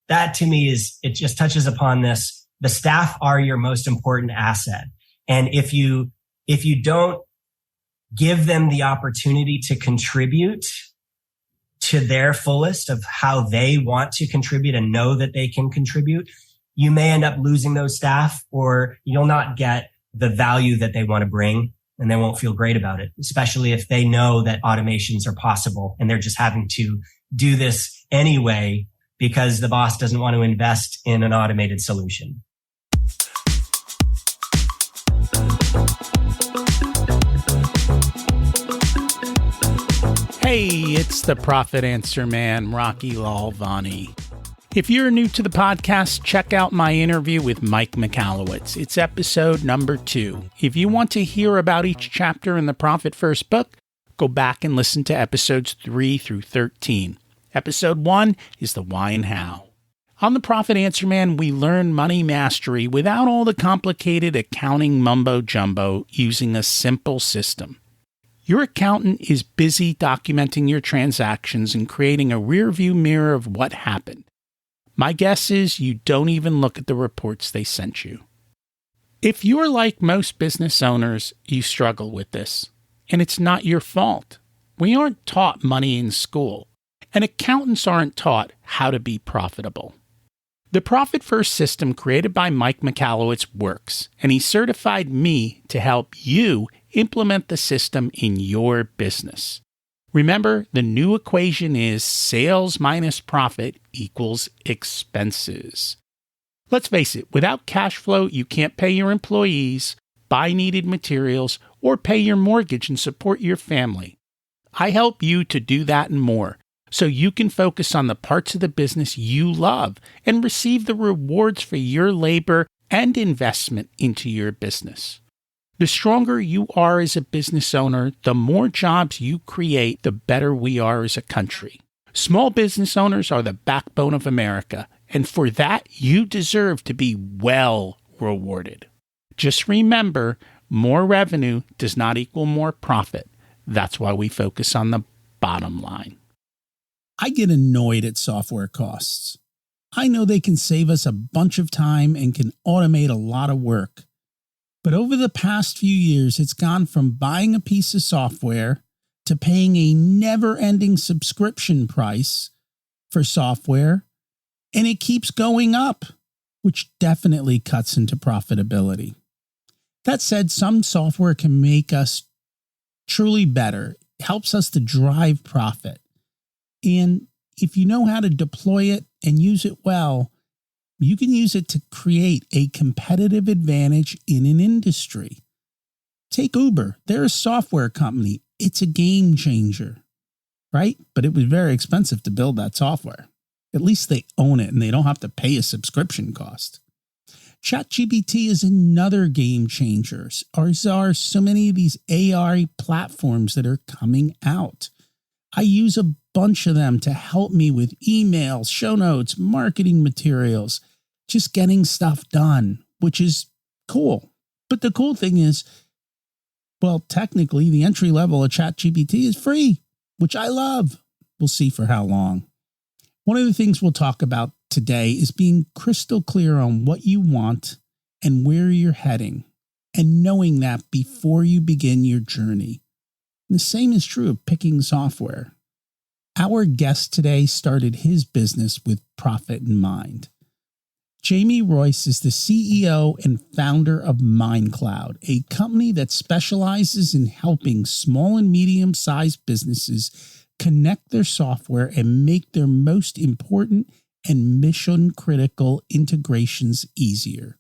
that to me it just touches upon this. The staff are your most important asset. And if you don't give them the opportunity to contribute to their fullest of how they want to contribute and know that they can contribute, you may end up losing those staff, or you'll not get the value that they want to bring, and they won't feel great about it, especially if they know that automations are possible and they're just having to do this anyway because the boss doesn't want to invest in an automated solution. Hey, it's the Profit Answer Man, Rocky Lalvani. If you're new to the podcast, check out my interview with Mike Michalowicz. It's episode number 2. If you want to hear about each chapter in the Profit First book, go back and listen to episodes 3 through 13. Episode 1 is the why and how. On the Profit Answer Man, we learn money mastery without all the complicated accounting mumbo-jumbo, using a simple system. Your accountant is busy documenting your transactions and creating a rearview mirror of what happened. My guess is you don't even look at the reports they sent you. If you're like most business owners, you struggle with this, and it's not your fault. We aren't taught money in school, and accountants aren't taught how to be profitable. The Profit First system created by Mike Michalowicz works, and he certified me to help you implement the system in your business. Remember, the new equation is sales minus profit equals expenses. Let's face it, without cash flow, you can't pay your employees, buy needed materials, or pay your mortgage and support your family. I help you to do that and more, so you can focus on the parts of the business you love and receive the rewards for your labor and investment into your business. The stronger you are as a business owner, the more jobs you create, the better we are as a country. Small business owners are the backbone of America, and for that, you deserve to be well rewarded. Just remember, more revenue does not equal more profit. That's why we focus on the bottom line. I get annoyed at software costs. I know they can save us a bunch of time and can automate a lot of work. But over the past few years, it's gone from buying a piece of software to paying a never-ending subscription price for software, and it keeps going up, which definitely cuts into profitability. That said, some software can make us truly better. It helps us to drive profit. And if you know how to deploy it and use it well, you can use it to create a competitive advantage in an industry. Take Uber. They're a software company. It's a game changer, right? But it was very expensive to build that software. At least they own it and they don't have to pay a subscription cost. ChatGPT is another game changer. There are so many of these AI platforms that are coming out. I use a bunch of them to help me with emails, show notes, marketing materials, just getting stuff done, which is cool. But the cool thing is, well, technically the entry level of ChatGPT is free, which I love. We'll see for how long. One of the things we'll talk about today is being crystal clear on what you want and where you're heading, and knowing that before you begin your journey. And the same is true of picking software. Our guest today started his business with profit in mind. Jamie Royce is the CEO and founder of MindCloud, a company that specializes in helping small and medium-sized businesses connect their software and make their most important and mission-critical integrations easier.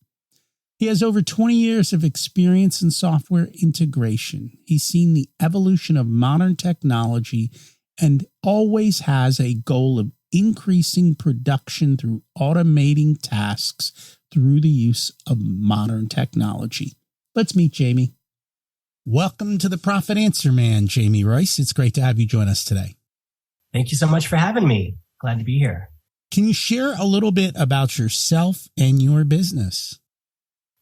He has over 20 years of experience in software integration. He's seen the evolution of modern technology and always has a goal of increasing production through automating tasks through the use of modern technology. Let's meet Jamie. Welcome to the Profit Answer Man, Jamie Royce. It's great to have you join us today. Thank you so much for having me. Glad to be here. Can you share a little bit about yourself and your business?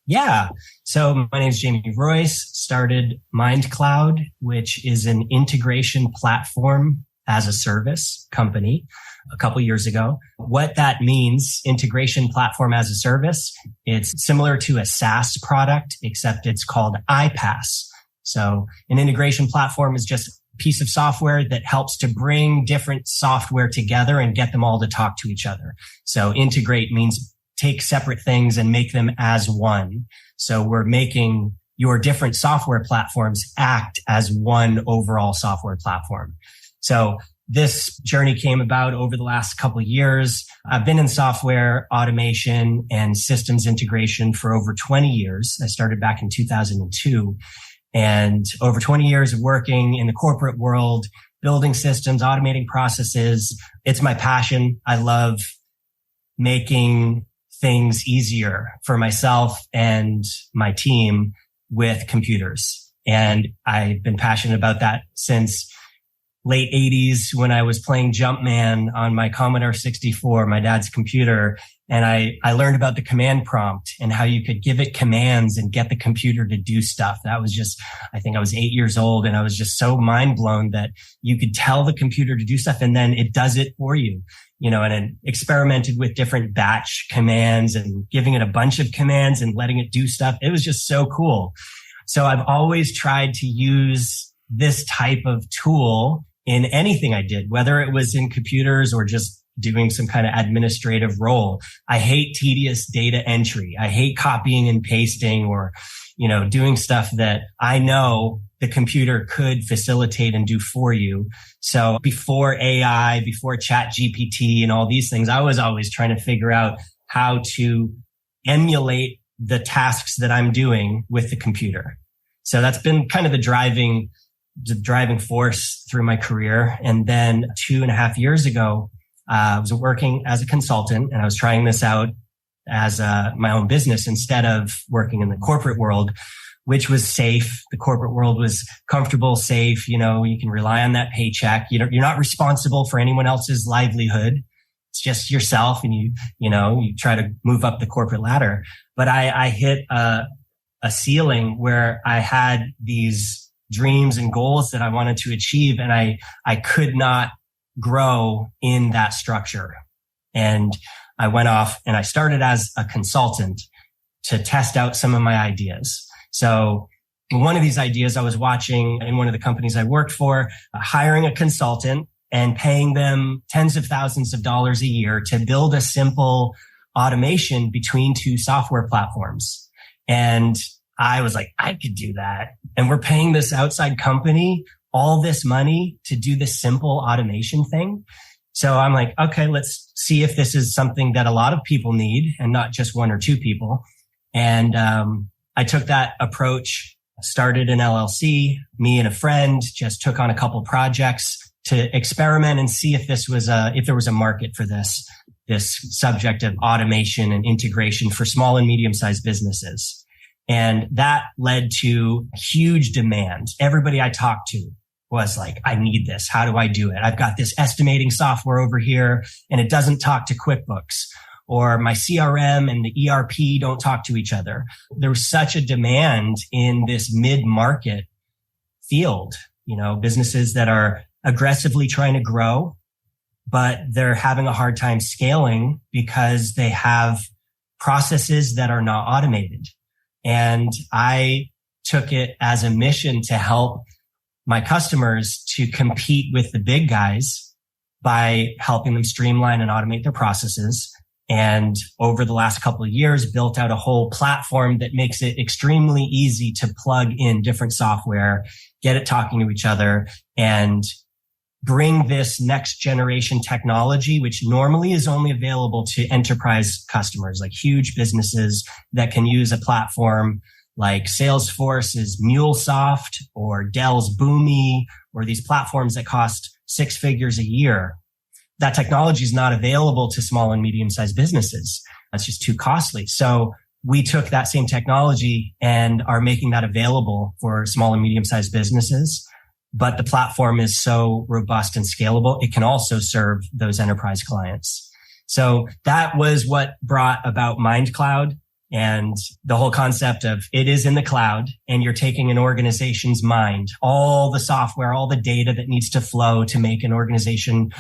Yeah. So my name is Jamie Royce, started MindCloud, which is an integration platform as a service company. a couple years ago. What that means, integration platform as a service, it's similar to a SaaS product, except it's called iPaaS. So an integration platform is just a piece of software that helps to bring different software together and get them all to talk to each other. So integrate means take separate things and make them as one. So we're making your different software platforms act as one overall software platform. So this journey came about over the last couple of years. I've been in software automation and systems integration for over 20 years. I started back in 2002, and over 20 years of working in the corporate world, building systems, automating processes. It's my passion. I love making things easier for myself and my team with computers. And I've been passionate about that since late 80s when I was playing Jumpman on my Commodore 64, my dad's computer. And I learned about the command prompt and how you could give it commands and get the computer to do stuff. That was just, I think I was 8 years old, and I was just so mind blown that you could tell the computer to do stuff and then it does it for you. And then experimented with different batch commands and giving it a bunch of commands and letting it do stuff. It was just so cool. So I've always tried to use this type of tool in anything I did, whether it was in computers or just doing some kind of administrative role. I hate tedious data entry. I hate copying and pasting or, doing stuff that I know the computer could facilitate and do for you. So before AI, before ChatGPT and all these things, I was always trying to figure out how to emulate the tasks that I'm doing with the computer. So that's been kind of the driving force through my career. And then 2.5 years ago, I was working as a consultant, and I was trying this out as my own business instead of working in the corporate world, which was safe. The corporate world was comfortable, safe. You can rely on that paycheck. You're not responsible for anyone else's livelihood. It's just yourself, and you try to move up the corporate ladder. But I hit a ceiling where I had these dreams and goals that I wanted to achieve, and I could not grow in that structure. And I went off and I started as a consultant to test out some of my ideas. So one of these ideas I was watching in one of the companies I worked for, hiring a consultant and paying them tens of thousands of dollars a year to build a simple automation between two software platforms. And I was like, I could do that. And we're paying this outside company all this money to do this simple automation thing. So I'm like, okay, let's see if this is something that a lot of people need and not just one or two people. And I took that approach, started an LLC. Me and a friend just took on a couple projects to experiment and see if there was a market for this subject of automation and integration for small and medium-sized businesses. And that led to huge demand. Everybody I talked to was like, I need this. How do I do it? I've got this estimating software over here and it doesn't talk to QuickBooks, or my CRM and the ERP don't talk to each other. There was such a demand in this mid-market field, businesses that are aggressively trying to grow, but they're having a hard time scaling because they have processes that are not automated. And I took it as a mission to help my customers to compete with the big guys by helping them streamline and automate their processes. And over the last couple of years, built out a whole platform that makes it extremely easy to plug in different software, get it talking to each other, and bring this next generation technology, which normally is only available to enterprise customers, like huge businesses that can use a platform like Salesforce's MuleSoft or Dell's Boomi, or these platforms that cost 6 figures a year. That technology is not available to small and medium-sized businesses. That's just too costly. So we took that same technology and are making that available for small and medium-sized businesses. But the platform is so robust and scalable, it can also serve those enterprise clients. So that was what brought about MindCloud. And the whole concept of it is in the cloud, and you're taking an organization's mind, all the software, all the data that needs to flow to make an organization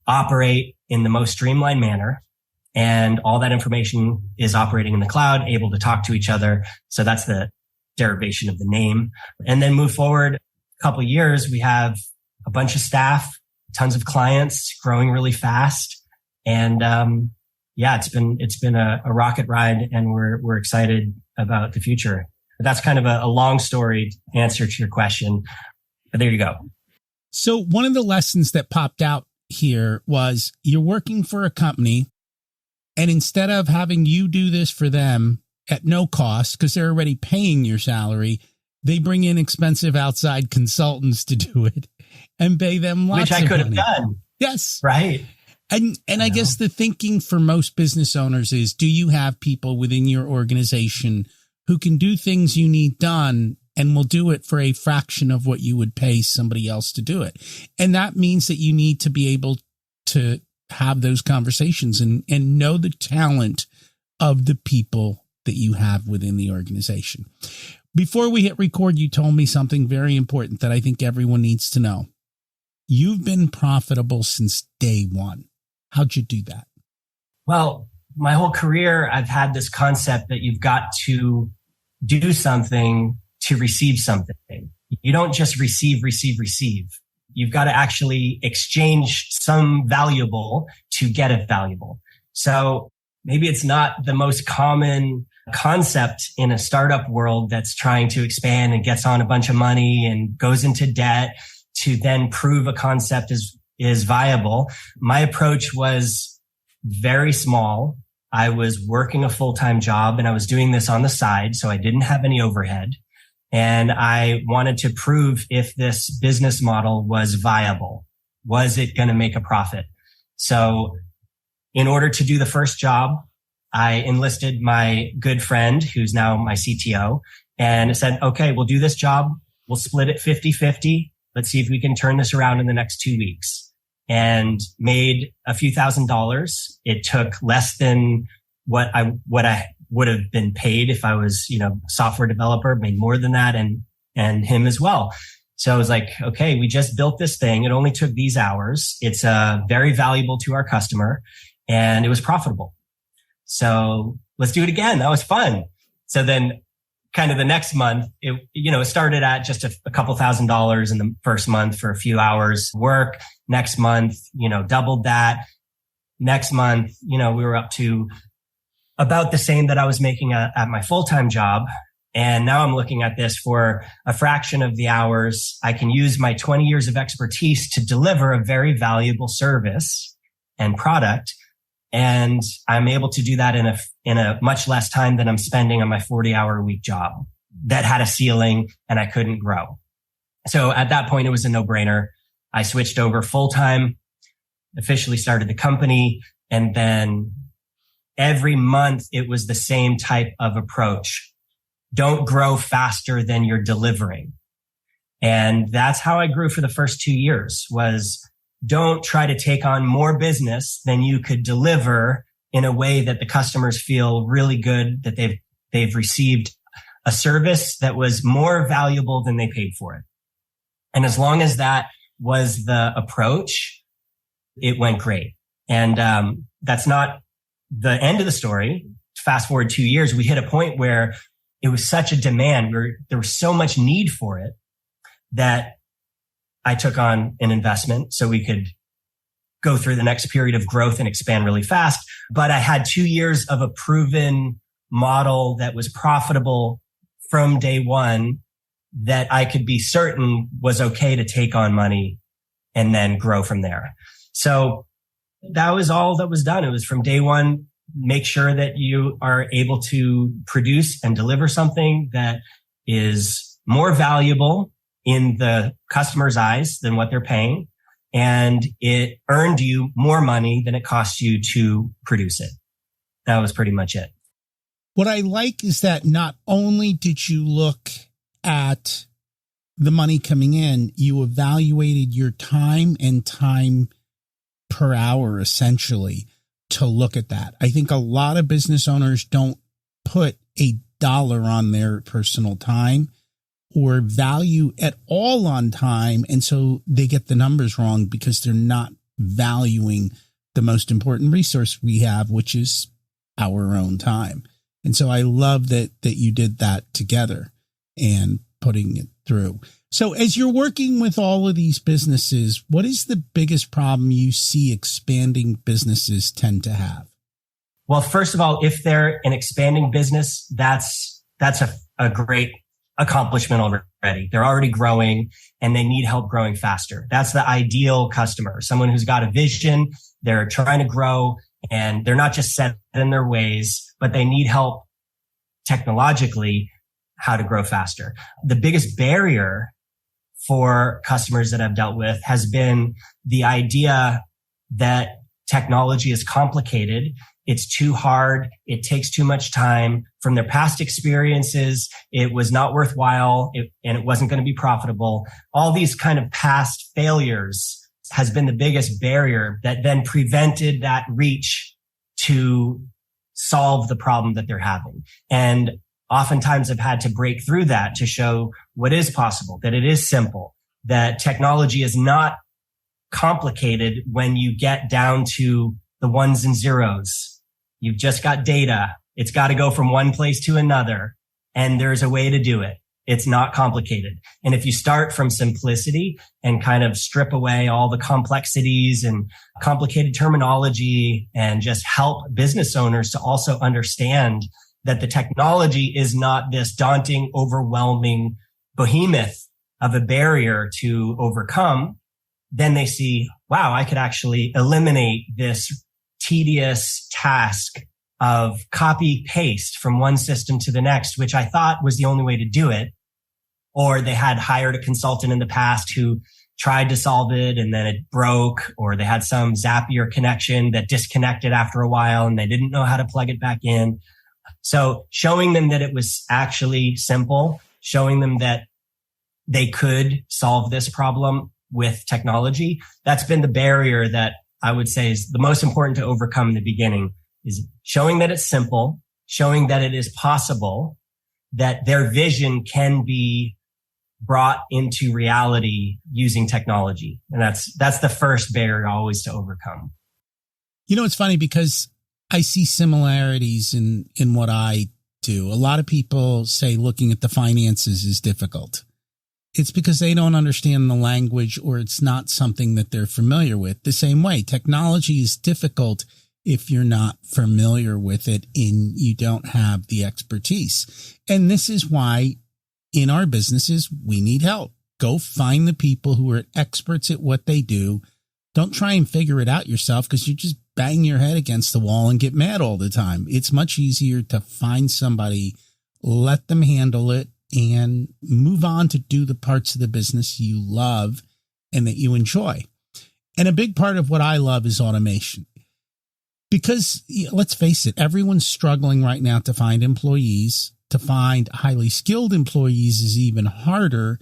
operate in the most streamlined manner. And all that information is operating in the cloud, able to talk to each other. So that's the derivation of the name. And then move forward a couple of years, we have a bunch of staff, tons of clients, growing really fast. And it's been a rocket ride, and we're excited about the future. But that's kind of a long story answer to your question. But there you go. So one of the lessons that popped out here was you're working for a company, and instead of having you do this for them at no cost, because they're already paying your salary, they bring in expensive outside consultants to do it and pay them lots of money. Which I could have done. Yes. Right. And I guess the thinking for most business owners is, do you have people within your organization who can do things you need done and will do it for a fraction of what you would pay somebody else to do it? And that means that you need to be able to have those conversations and know the talent of the people that you have within the organization. Before we hit record, you told me something very important that I think everyone needs to know. You've been profitable since day one. How'd you do that? Well, my whole career, I've had this concept that you've got to do something to receive something. You don't just receive. You've got to actually exchange some valuable to get a valuable. So maybe it's not the most common concept in a startup world that's trying to expand and gets on a bunch of money and goes into debt to then prove a concept is viable. My approach was very small. I was working a full-time job and I was doing this on the side, so I didn't have any overhead. And I wanted to prove if this business model was viable. Was it going to make a profit? So in order to do the first job, I enlisted my good friend, who's now my CTO, and said, okay, we'll do this job. We'll split it 50-50. Let's see if we can turn this around in the next 2 weeks. And made a few $1,000s. It took less than what I would have been paid if I was, software developer, made more than that, and him as well. So I was like, okay, we just built this thing. It only took these hours. It's very valuable to our customer, and it was profitable. So let's do it again. That was fun. So then kind of the next month, it started at just a couple $1,000s in the first month for a few hours work. Next month, doubled that. Next month, we were up to about the same that I was making at my full-time job. And now I'm looking at this for a fraction of the hours. I can use my 20 years of expertise to deliver a very valuable service and product. And I'm able to do that in a much less time than I'm spending on my 40-hour-a-week job that had a ceiling and I couldn't grow. So at that point, it was a no-brainer. I switched over full-time, officially started the company, and then every month it was the same type of approach. Don't grow faster than you're delivering. And that's how I grew for the first 2 years, was don't try to take on more business than you could deliver in a way that the customers feel really good that they've received a service that was more valuable than they paid for it. And as long as that was the approach, it went great. And that's not the end of the story. Fast forward 2 years, we hit a point where it was such a demand, there was so much need for it that I took on an investment so we could go through the next period of growth and expand really fast. But I had 2 years of a proven model that was profitable from day one that I could be certain was okay to take on money and then grow from there. So that was all that was done. It was from day one, make sure that you are able to produce and deliver something that is more valuable in the customer's eyes than what they're paying. And it earned you more money than it cost you to produce it. That was pretty much it. What I like is that not only did you look at the money coming in, you evaluated your time and time per hour, essentially, to look at that. I think a lot of business owners don't put a dollar on their personal time or value at all on time. And so they get the numbers wrong because they're not valuing the most important resource we have, which is our own time. And so I love that you did that together and putting it through. So as you're working with all of these businesses, what is the biggest problem you see expanding businesses tend to have? Well, first of all, if they're an expanding business, that's a great accomplishment already. They're already growing and they need help growing faster. That's the ideal customer, someone who's got a vision, they're trying to grow, and they're not just set in their ways, but they need help technologically how to grow faster. The biggest barrier for customers that I've dealt with has been the idea that technology is complicated. It's too hard. It takes too much time. From their past experiences, it was not worthwhile and it wasn't going to be profitable. All these kind of past failures has been the biggest barrier that then prevented that reach to solve the problem that they're having. And oftentimes I've had to break through that to show what is possible, that it is simple, that technology is not complicated when you get down to the ones and zeros. You've just got data. It's got to go from one place to another. And there's a way to do it. It's not complicated. And if you start from simplicity and kind of strip away all the complexities and complicated terminology and just help business owners to also understand that the technology is not this daunting, overwhelming behemoth of a barrier to overcome, then they see, wow, I could actually eliminate this tedious task of copy paste from one system to the next, which I thought was the only way to do it. Or they had hired a consultant in the past who tried to solve it and then it broke, or they had some Zapier connection that disconnected after a while and they didn't know how to plug it back in. So showing them that it was actually simple, showing them that they could solve this problem with technology, that's been the barrier that I would say is the most important to overcome in the beginning, is showing that it's simple, showing that it is possible, that their vision can be brought into reality using technology. And that's the first barrier always to overcome. You know, it's funny because I see similarities in what I do. A lot of people say looking at the finances is difficult. It's because they don't understand the language or it's not something that they're familiar with. The same way, technology is difficult if you're not familiar with it and you don't have the expertise. And this is why in our businesses, we need help. Go find the people who are experts at what they do. Don't try and figure it out yourself because you just bang your head against the wall and get mad all the time. It's much easier to find somebody, let them handle it, and move on to do the parts of the business you love and that you enjoy. And a big part of what I love is automation. Because let's face it, everyone's struggling right now to find employees. To find highly skilled employees is even harder.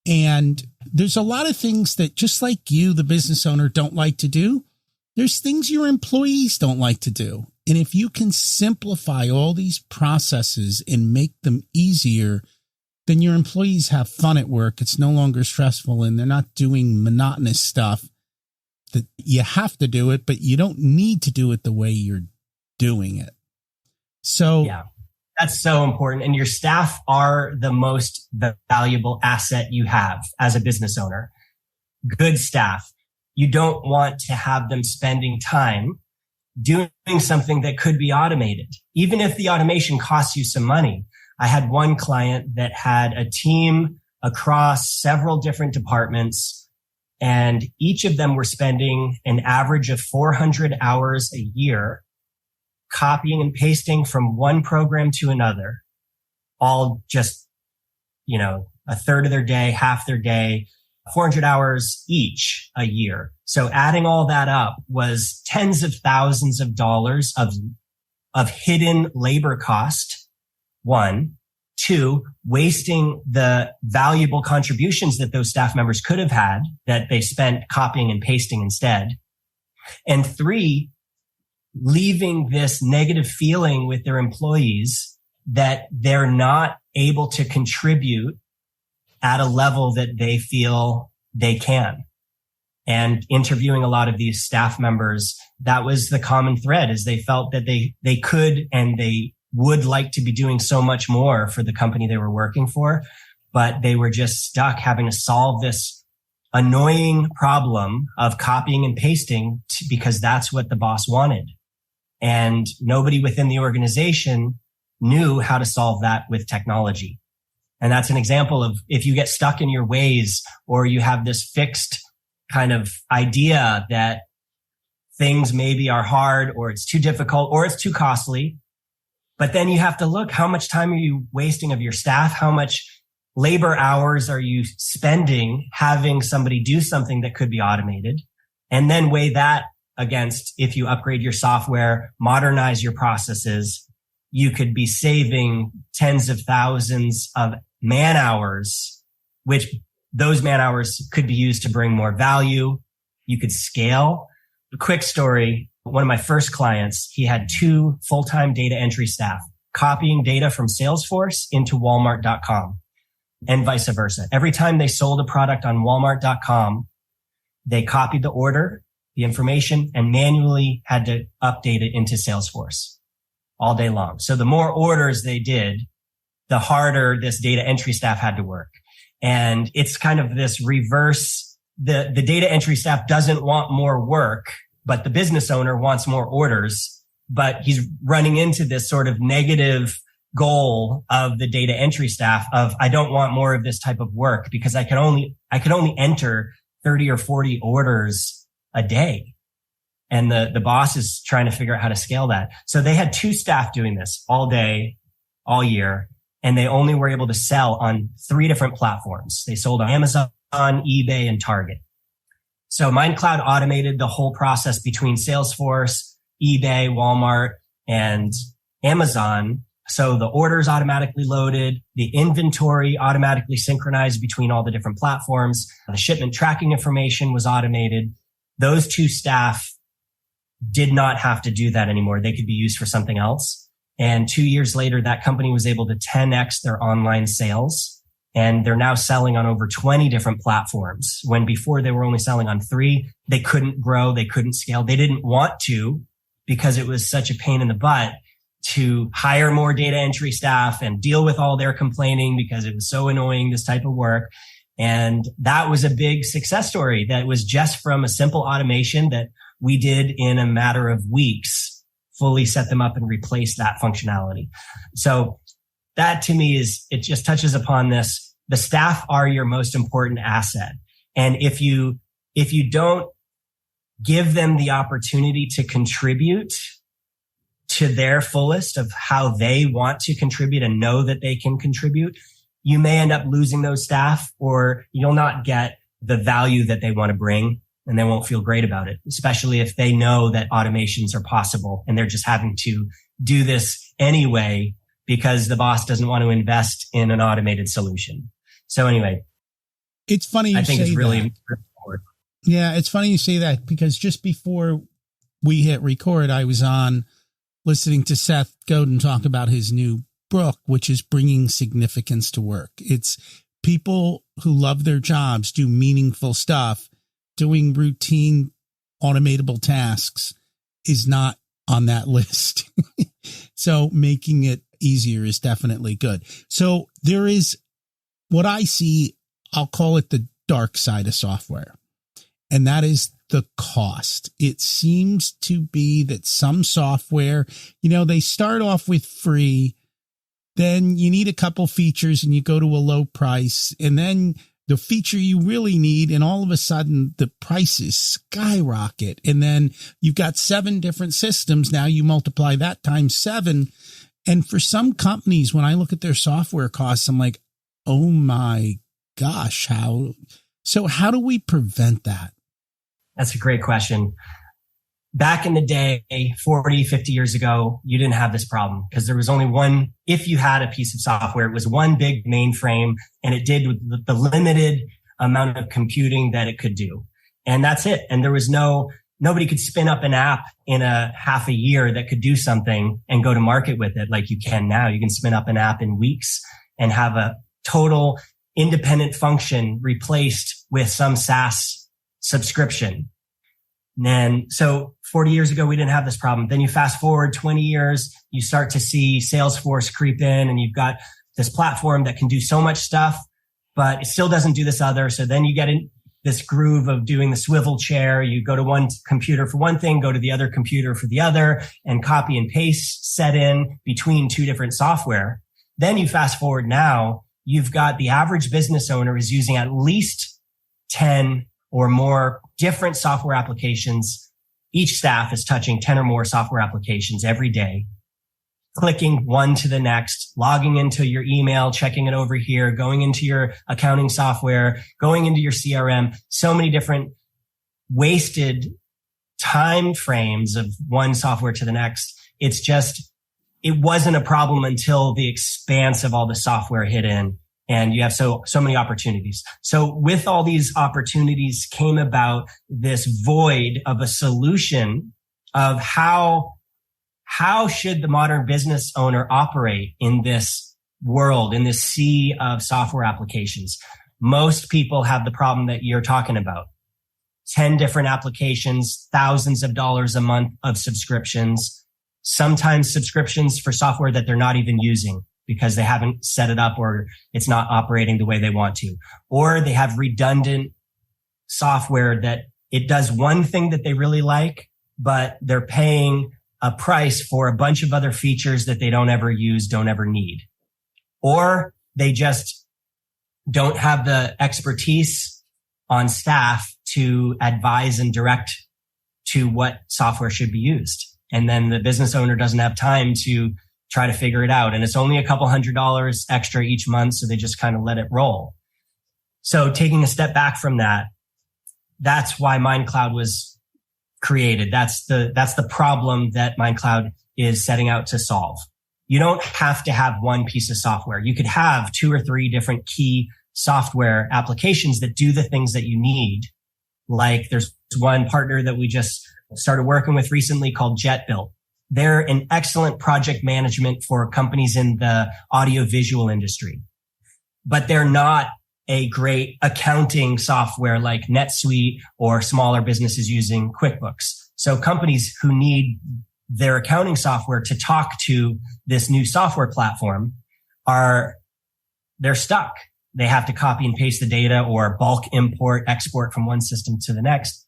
And there's a lot of things that, just like you, the business owner, don't like to do. There's things your employees don't like to do. And if you can simplify all these processes and make them easier, then your employees have fun at work. It's no longer stressful and they're not doing monotonous stuff that you have to do it, but you don't need to do it the way you're doing it. So yeah, that's so important. And your staff are the most valuable asset you have as a business owner. Good staff. You don't want to have them spending time doing something that could be automated, even if the automation costs you some money. I had one client that had a team across several different departments, and each of them were spending an average of 400 hours a year copying and pasting from one program to another, all just, a third of their day, half their day, 400 hours each a year. So adding all that up was tens of thousands of dollars of hidden labor cost. One. Two, wasting the valuable contributions that those staff members could have had that they spent copying and pasting instead. And three, leaving this negative feeling with their employees that they're not able to contribute at a level that they feel they can. And interviewing a lot of these staff members, that was the common thread, is they felt that they could and they would like to be doing so much more for the company they were working for, but they were just stuck having to solve this annoying problem of copying and pasting because that's what the boss wanted. And nobody within the organization knew how to solve that with technology. And that's an example of if you get stuck in your ways, or you have this fixed kind of idea that things maybe are hard, or it's too difficult, or it's too costly. But then you have to look, how much time are you wasting of your staff? How much labor hours are you spending having somebody do something that could be automated? And then weigh that against, if you upgrade your software, modernize your processes, you could be saving tens of thousands of man hours, which those man hours could be used to bring more value. You could scale. A quick story. One of my first clients, he had 2 full-time data entry staff copying data from Salesforce into Walmart.com and vice versa. Every time they sold a product on Walmart.com, they copied the order, the information, and manually had to update it into Salesforce all day long. So the more orders they did, the harder this data entry staff had to work. And it's kind of this reverse. The data entry staff doesn't want more work, but the business owner wants more orders, but he's running into this sort of negative goal of the data entry staff of, I don't want more of this type of work because I could only enter 30 or 40 orders a day. And the boss is trying to figure out how to scale that. So they had 2 staff doing this all day, all year. And they only were able to sell on 3 different platforms. They sold on Amazon, eBay, and Target. So MindCloud automated the whole process between Salesforce, eBay, Walmart, and Amazon. So the orders automatically loaded, the inventory automatically synchronized between all the different platforms. The shipment tracking information was automated. Those 2 staff did not have to do that anymore. They could be used for something else. And 2 years later, that company was able to 10x their online sales. And they're now selling on over 20 different platforms. When before they were only selling on 3, they couldn't grow. They couldn't scale. They didn't want to because it was such a pain in the butt to hire more data entry staff and deal with all their complaining because it was so annoying, this type of work. And that was a big success story that was just from a simple automation that we did in a matter of weeks. Fully set them up and replace that functionality. So that to me it just touches upon this. The staff are your most important asset. And if you don't give them the opportunity to contribute to their fullest of how they want to contribute and know that they can contribute, you may end up losing those staff, or you'll not get the value that they want to bring. And they won't feel great about it, especially if they know that automations are possible and they're just having to do this anyway because the boss doesn't want to invest in an automated solution. So anyway, it's funny you I think say it's really that. important. Yeah, it's funny you say that because just before we hit record, I was on listening to Seth Godin talk about his new book, which is Bringing Significance to Work. It's people who love their jobs, do meaningful stuff. Doing routine automatable tasks is not on that list. So making it easier is definitely good. So there is what I see, I'll call it the dark side of software, and that is the cost. It seems to be that some software, they start off with free, then you need a couple features and you go to a low price, and then the feature you really need, and all of a sudden the prices skyrocket. And then you've got 7 different systems. Now you multiply that times 7. And for some companies, when I look at their software costs, I'm like, oh my gosh, how do we prevent that? That's a great question. Back in the day, 40, 50 years ago, you didn't have this problem because there was only one. If you had a piece of software, it was one big mainframe and it did with the limited amount of computing that it could do. And that's it. And there was nobody could spin up an app in a half a year that could do something and go to market with it like you can now. You can spin up an app in weeks and have a total independent function replaced with some SaaS subscription. And so 40 years ago, we didn't have this problem. Then you fast forward 20 years, you start to see Salesforce creep in, and you've got this platform that can do so much stuff, but it still doesn't do this other. So then you get in this groove of doing the swivel chair. You go to one computer for one thing, go to the other computer for the other, and copy and paste set in between two different software. Then you fast forward now, you've got the average business owner is using at least 10 or more different software applications. Each staff is touching 10 or more software applications every day, clicking one to the next, logging into your email, checking it over here, going into your accounting software, going into your CRM, so many different wasted time frames of one software to the next. It's just, it wasn't a problem until the expanse of all the software hit in. And you have so many opportunities. So with all these opportunities came about this void of a solution of how should the modern business owner operate in this world, in this sea of software applications. Most people have the problem that you're talking about. 10 different applications, thousands of dollars a month of subscriptions, sometimes subscriptions for software that they're not even using, because they haven't set it up or it's not operating the way they want to. Or they have redundant software that it does one thing that they really like, but they're paying a price for a bunch of other features that they don't ever use, don't ever need. Or they just don't have the expertise on staff to advise and direct to what software should be used. And then the business owner doesn't have time to try to figure it out. And it's only a couple $100 extra each month. So they just kind of let it roll. So taking a step back from that, that's why MindCloud was created. That's the problem that MindCloud is setting out to solve. You don't have to have one piece of software. You could have 2 or 3 different key software applications that do the things that you need. Like there's one partner that we just started working with recently called JetBuilt. They're an excellent project management for companies in the audio-visual industry, but they're not a great accounting software like NetSuite or smaller businesses using QuickBooks. So companies who need their accounting software to talk to this new software platform they're stuck. They have to copy and paste the data or bulk import, export from one system to the next.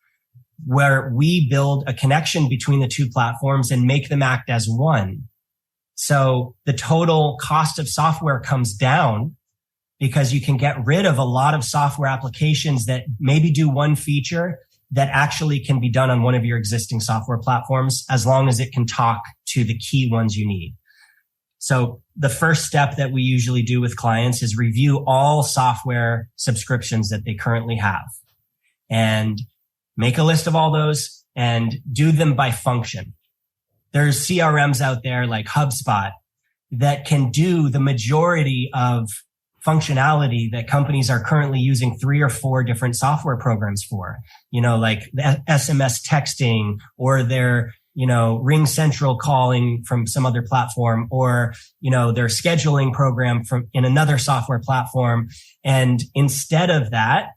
Where we build a connection between the two platforms and make them act as one. So the total cost of software comes down because you can get rid of a lot of software applications that maybe do one feature that actually can be done on one of your existing software platforms, as long as it can talk to the key ones you need. So the first step that we usually do with clients is review all software subscriptions that they currently have and make a list of all those and do them by function. There's CRMs out there like HubSpot that can do the majority of functionality that companies are currently using 3 or 4 different software programs for, like SMS texting, or their, Ring Central calling from some other platform, or, their scheduling program in another software platform. And instead of that,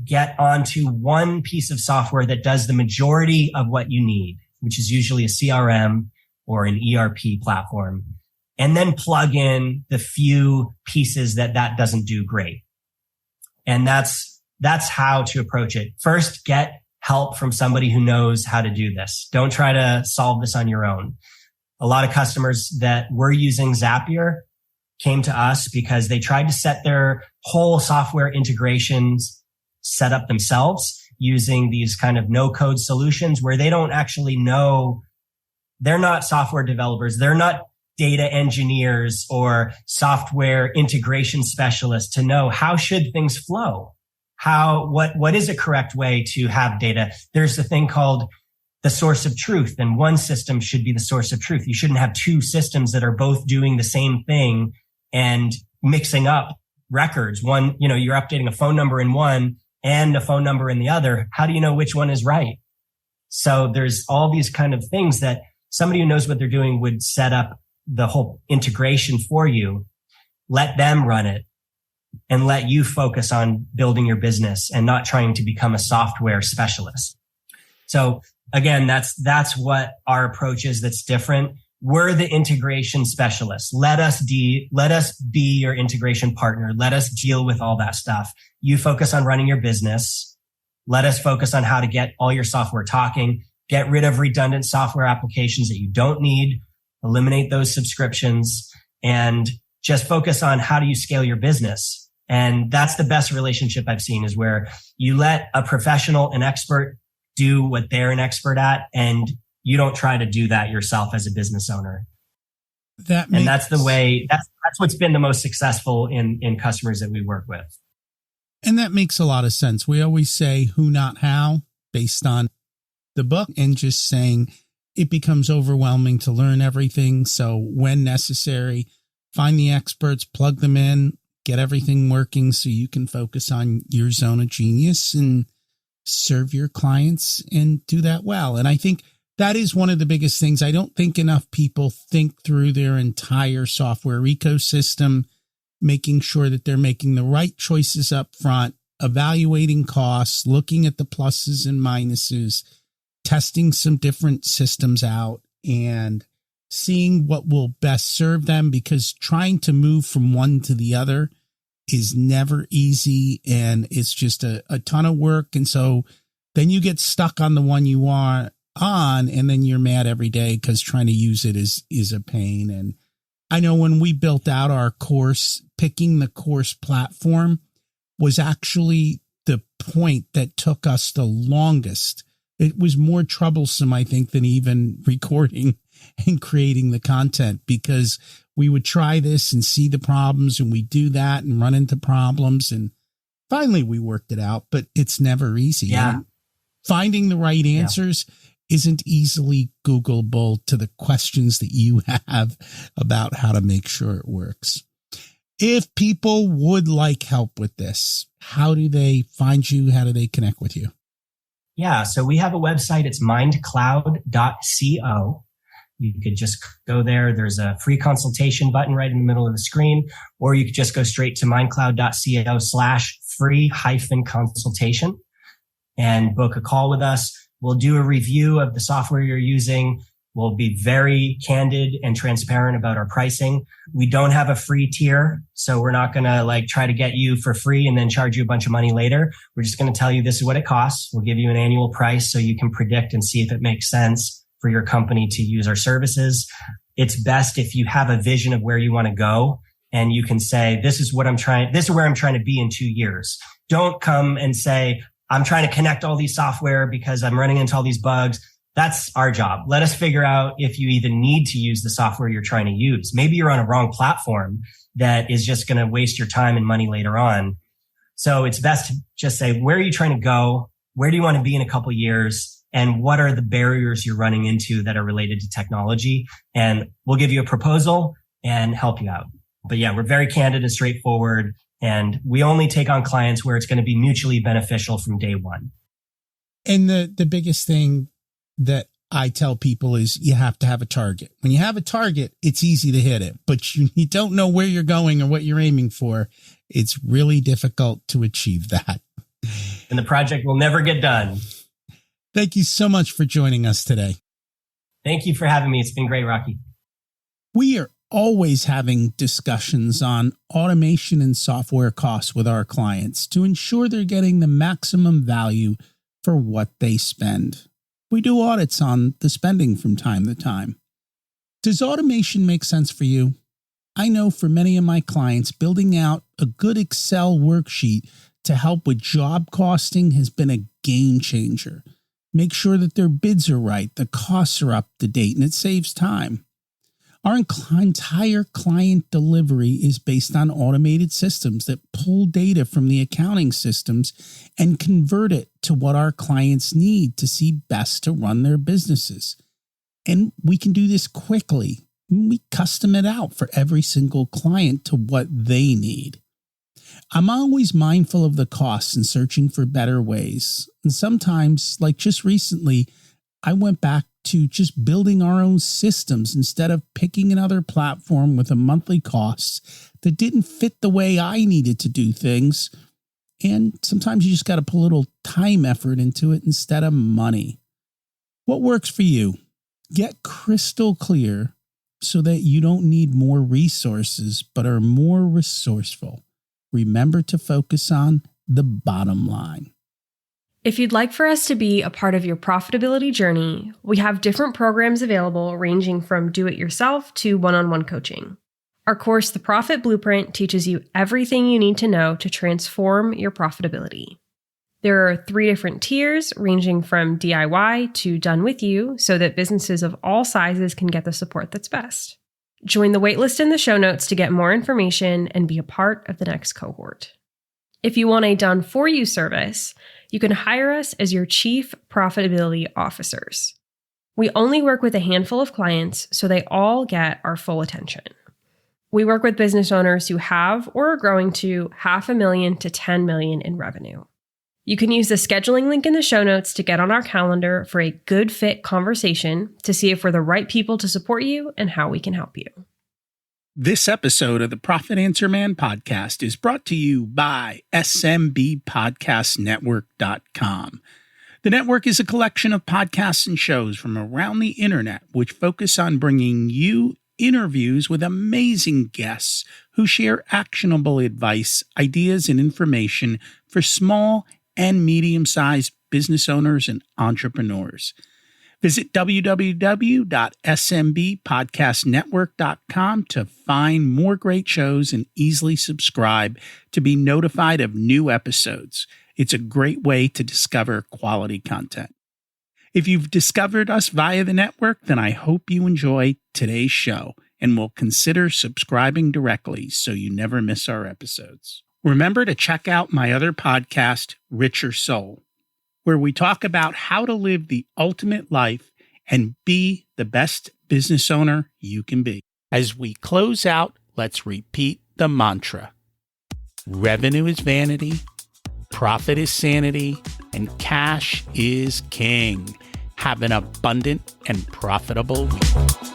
get onto one piece of software that does the majority of what you need, which is usually a CRM or an ERP platform, and then plug in the few pieces that doesn't do great. And that's how to approach it. First, get help from somebody who knows how to do this. Don't try to solve this on your own. A lot of customers that were using Zapier came to us because they tried to set their whole software integrations set up themselves using these kind of no-code solutions where they don't actually know. They're not software developers. They're not data engineers or software integration specialists to know how should things flow. What is a correct way to have data? There's a thing called the source of truth, and one system should be the source of truth. You shouldn't have 2 systems that are both doing the same thing and mixing up records. One, you're updating a phone number in one and a phone number in the other. How do you know which one is right? So there's all these kind of things that somebody who knows what they're doing would set up the whole integration for you, let them run it, and let you focus on building your business and not trying to become a software specialist. So again, that's what our approach is that's different. We're the integration specialists. Let us be your integration partner. Let us deal with all that stuff. You focus on running your business. Let us focus on how to get all your software talking, get rid of redundant software applications that you don't need, eliminate those subscriptions, and just focus on how do you scale your business. And that's the best relationship I've seen, is where you let a professional, an expert, do what they're an expert at, and you don't try to do that yourself as a business owner. That's the way, that's what's been the most successful in customers that we work with. And that makes a lot of sense. We always say who, not how, based on the book, and just saying it becomes overwhelming to learn everything. So when necessary, find the experts, plug them in, get everything working so you can focus on your zone of genius and serve your clients and do that well. And I think that is one of the biggest things. I don't think enough people think through their entire software ecosystem, making sure that they're making the right choices up front, evaluating costs, looking at the pluses and minuses, testing some different systems out, and seeing what will best serve them, because trying to move from one to the other is never easy, and it's just a ton of work. And so then you get stuck on the one you are on, and then you're mad every day because trying to use it is a pain. And I know when we built out our course, picking the course platform was actually the point that took us the longest. It was more troublesome, I think, than even recording and creating the content, because we would try this and see the problems, and we do that and run into problems. And finally we worked it out, but it's never easy. Yeah. And finding the right answers isn't easily Googleable to the questions that you have about how to make sure it works. If people would like help with this, how do they find you? How do they connect with you? Yeah, so we have a website. It's mindcloud.co. You could just go there. There's a free consultation button right in the middle of the screen, or you could just go straight to mindcloud.co/free-consultation and book a call with us. We'll do a review of the software you're using. We'll be very candid and transparent about our pricing. We don't have a free tier, so we're not going to try to get you for free and then charge you a bunch of money later. We're just going to tell you this is what it costs. We'll give you an annual price so you can predict and see if it makes sense for your company to use our services. It's best if you have a vision of where you want to go, and you can say, this is where I'm trying to be in 2 years. Don't come and say, I'm trying to connect all these software because I'm running into all these bugs. That's our job. Let us figure out if you even need to use the software you're trying to use. Maybe you're on a wrong platform that is just going to waste your time and money later on. So it's best to just say, where are you trying to go? Where do you want to be in a couple of years? And what are the barriers you're running into that are related to technology? And we'll give you a proposal and help you out. But yeah, we're very candid and straightforward. And we only take on clients where it's going to be mutually beneficial from day one. And the biggest thing that I tell people is you have to have a target. When you have a target, it's easy to hit it, but you don't know where you're going or what you're aiming for. It's really difficult to achieve that. And the project will never get done. Thank you so much for joining us today. Thank you for having me. It's been great, Rocky. We are always having discussions on automation and software costs with our clients to ensure they're getting the maximum value for what they spend. We do audits on the spending from time to time. Does automation make sense for you? I know for many of my clients, building out a good Excel worksheet to help with job costing has been a game changer. Make sure that their bids are right, the costs are up to date, and it saves time. Our entire client delivery is based on automated systems that pull data from the accounting systems and convert it to what our clients need to see best to run their businesses. And we can do this quickly. We custom it out for every single client to what they need. I'm always mindful of the costs and searching for better ways. And sometimes, like just recently, I went back to just building our own systems instead of picking another platform with a monthly cost that didn't fit the way I needed to do things. And sometimes you just got to put a little time effort into it instead of money. What works for you? Get crystal clear so that you don't need more resources, but are more resourceful. Remember to focus on the bottom line. If you'd like for us to be a part of your profitability journey, we have different programs available ranging from do-it-yourself to one-on-one coaching. Our course, The Profit Blueprint, teaches you everything you need to know to transform your profitability. There are 3 different tiers ranging from DIY to done with you so that businesses of all sizes can get the support that's best. Join the waitlist in the show notes to get more information and be a part of the next cohort. If you want a done-for-you service, you can hire us as your chief profitability officers. We only work with a handful of clients, so they all get our full attention. We work with business owners who have or are growing to $500,000 to $10 million in revenue. You can use the scheduling link in the show notes to get on our calendar for a good fit conversation to see if we're the right people to support you and how we can help you. This episode of the Profit Answer Man podcast is brought to you by SMBpodcastnetwork.com. The network is a collection of podcasts and shows from around the internet which focus on bringing you interviews with amazing guests who share actionable advice, ideas, and information for small and medium-sized business owners and entrepreneurs. Visit www.smbpodcastnetwork.com to find more great shows and easily subscribe to be notified of new episodes. It's a great way to discover quality content. If you've discovered us via the network, then I hope you enjoy today's show and will consider subscribing directly so you never miss our episodes. Remember to check out my other podcast, Richer Soul, where we talk about how to live the ultimate life and be the best business owner you can be. As we close out, let's repeat the mantra. Revenue is vanity, profit is sanity, and cash is king. Have an abundant and profitable week.